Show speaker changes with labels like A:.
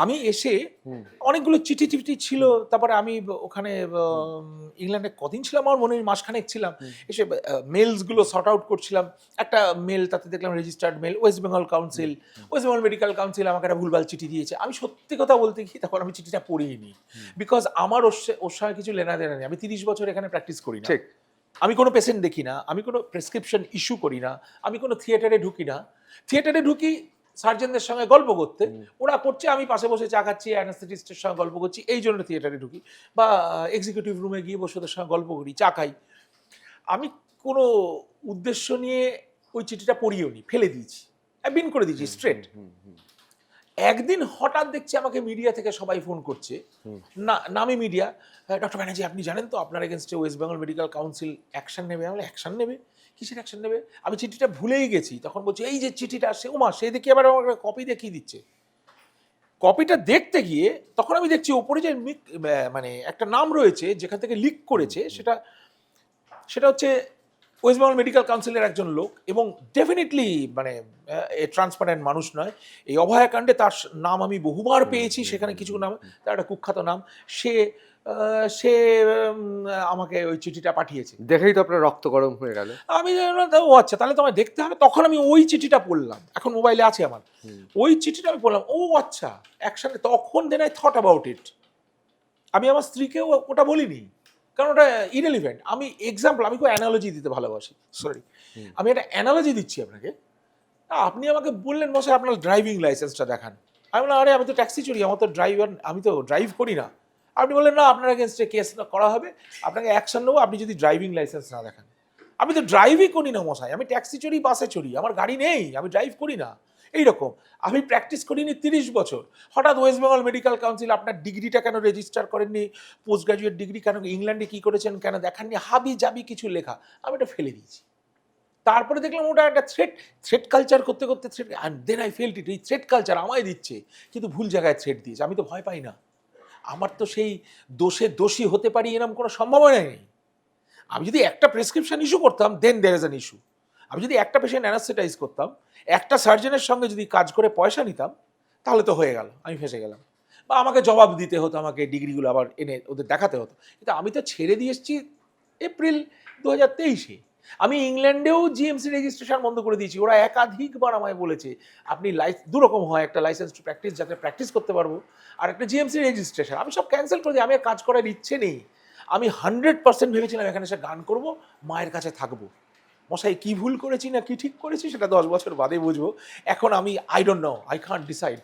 A: আমি এসে অনেকগুলো চিঠি টিঠি ছিল, তারপরে আমি ওখানে ইংল্যান্ডে কদিন ছিলাম আমার মনে হয় মাসখানেক ছিলাম। এসে মেলসগুলো সর্ট আউট করছিলাম। একটা মেল তাতে দেখলাম registered mail, West Bengal council, West Bengal medical council আমাকে একটা ভুলভাল চিঠি দিয়েছে। আমি সত্যি কথা বলতে কি তখন আমি চিঠিটা পড়িনি, বিকজ আমার ওর সঙ্গে কিছু লেনাদেনা নেই। আমি 30 বছর এখানে প্র্যাকটিস করি না,
B: ঠিক।
A: আমি কোনো পেশেন্ট দেখি না, আমি কোনো প্রেসক্রিপশন ইস্যু করি না, আমি কোনো থিয়েটারে ঢুকি না। থিয়েটারে ঢুকি সার্জনদের সঙ্গে গল্প করতে, ওরা করছে আমি পাশে বসে চা খাচ্ছি, অ্যানাস্থেটিস্টের সঙ্গে গল্প করছি, এই জন্য থিয়েটারে ঢুকি, বা এক্সিকিউটিভ রুমে গিয়ে বসে ওদের সঙ্গে গল্প করি, চা খাই। আমি কোনো উদ্দেশ্য নিয়ে ওই চিঠিটা পড়িও নি, ফেলে দিয়েছি, বিন করে দিয়েছি স্ট্রেট। একদিন হঠাৎ দেখছি আমাকে মিডিয়া থেকে সবাই ফোন করছে, নামি মিডিয়া, ডক্টর ব্যানার্জি আপনি জানেন তো আপনার এগেনস্টে West Bengal medical council action নেবে। আমি অ্যাকশন নেবে? কিসের অ্যাকশন নেবে? আমি চিঠিটা ভুলেই গেছি। তখন বলছি এই যে চিঠিটা আসছে, ওমা সে দেখি আবার আমাকে কপি দেখিয়ে দিচ্ছে। কপিটা দেখতে গিয়ে তখন আমি দেখছি ওপরে যে মানে একটা নাম রয়েছে যেখান থেকে লিক করেছে, সেটা হচ্ছে ওয়েস্ট বেঙ্গল মেডিকেল কাউন্সিলের একজন লোক, এবং ডেফিনেটলি মানে ট্রান্সপারেন্ট মানুষ নয়। এই অভয়াকাণ্ডে তার নাম আমি বহুবার পেয়েছি, সেখানে কিছু নাম, তার একটা কুখ্যাত নাম। সে সে আমাকে ওই চিঠিটা পাঠিয়েছে।
B: দেখেই তো আপনার রক্ত গরম হয়ে গেল।
A: আমি ও আচ্ছা, তাহলে তোমায় দেখতে হবে। তখন আমি ওই চিঠিটা পড়লাম, এখন মোবাইলে আছে আমার, ওই চিঠিটা আমি পড়লাম, ও আচ্ছা একসাথে। তখন then I thought about it. আমি আমার স্ত্রীকেও ওটা বলিনি, কারণ ওটা ইরেলিভেন্ট। আমি এক্সাম্পল, আমি খুব অ্যানালজি দিতে ভালোবাসি, সরি, আমি একটা অ্যানালজি দিচ্ছি আপনাকে। আপনি আমাকে বললেন মশাই আপনার ড্রাইভিং লাইসেন্সটা দেখান। আমি বললাম আরে আমি তো ট্যাক্সি চড়ি, আমার তো ড্রাইভার, আমি তো ড্রাইভ করি না। আপনি বললেন না আপনার এগেনস্টে কেস করা হবে, আপনাকে অ্যাকশন নেবো আপনি যদি ড্রাইভিং লাইসেন্স না দেখান। আমি তো ড্রাইভই করি না মশাই, আমি ট্যাক্সি চড়ি, বাসে চড়ি, আমার গাড়ি নেই, আমি ড্রাইভ করি না। এইরকম আমি প্র্যাকটিস করিনি 30 বছর। হঠাৎ ওয়েস্ট বেঙ্গল মেডিকেল কাউন্সিল আপনার ডিগ্রিটা কেন রেজিস্টার করেননি, পোস্ট গ্রাজুয়েট ডিগ্রি কেন, ইংল্যান্ডে কী করেছেন কেন দেখাননি, হাবি জাবি কিছু লেখা, আমি এটা ফেলে দিয়েছি। তারপরে দেখলাম ওটা একটা থ্রেট কালচার করতে করতে threat, and then I felt it, এই থ্রেট কালচার আমায় দিচ্ছে, কিন্তু ভুল জায়গায় থ্রেট দিয়েছে। আমি তো ভয় পাই না, আমার তো সেই দোষে দোষী হতে পারি এরকম কোনো সম্ভাবনা নেই। আমি যদি একটা প্রেসক্রিপশন ইস্যু করতাম দেন দেয়ার ইজ অ্যান ইস্যু। আমি যদি একটা পেশেন্ট অ্যানাস্থেটাইজ করতাম, একটা সার্জনের সঙ্গে যদি কাজ করে পয়সা নিতাম, তাহলে তো হয়ে গেল, আমি ফেসে গেলাম, বা আমাকে জবাব দিতে হতো, আমাকে ডিগ্রিগুলো আবার এনে ওদের দেখাতে হতো। কিন্তু আমি তো ছেড়ে দিয়ে এসেছি এপ্রিল 2023-এ। আমি ইংল্যান্ডেও জিএমসি রেজিস্ট্রেশন বন্ধ করে দিয়েছি। ওরা একাধিকবার আমায় বলেছে আপনি দুরকম হয়, একটা লাইসেন্স টু প্র্যাকটিস যাতে প্র্যাকটিস করতে পারবো, আর একটা জিএমসি রেজিস্ট্রেশন। আমি সব ক্যান্সেল করে দিই, আমি আর কাজ করার ইচ্ছে নেই। আমি 100% ভেবেছিলাম এখানে এসে গান করব, মায়ের কাছে থাকবো। মশাই কি ভুল করেছি না কি ঠিক করেছি সেটা 10 বছর বাদে বুঝবো। এখন আমি I don't know, I can't decide.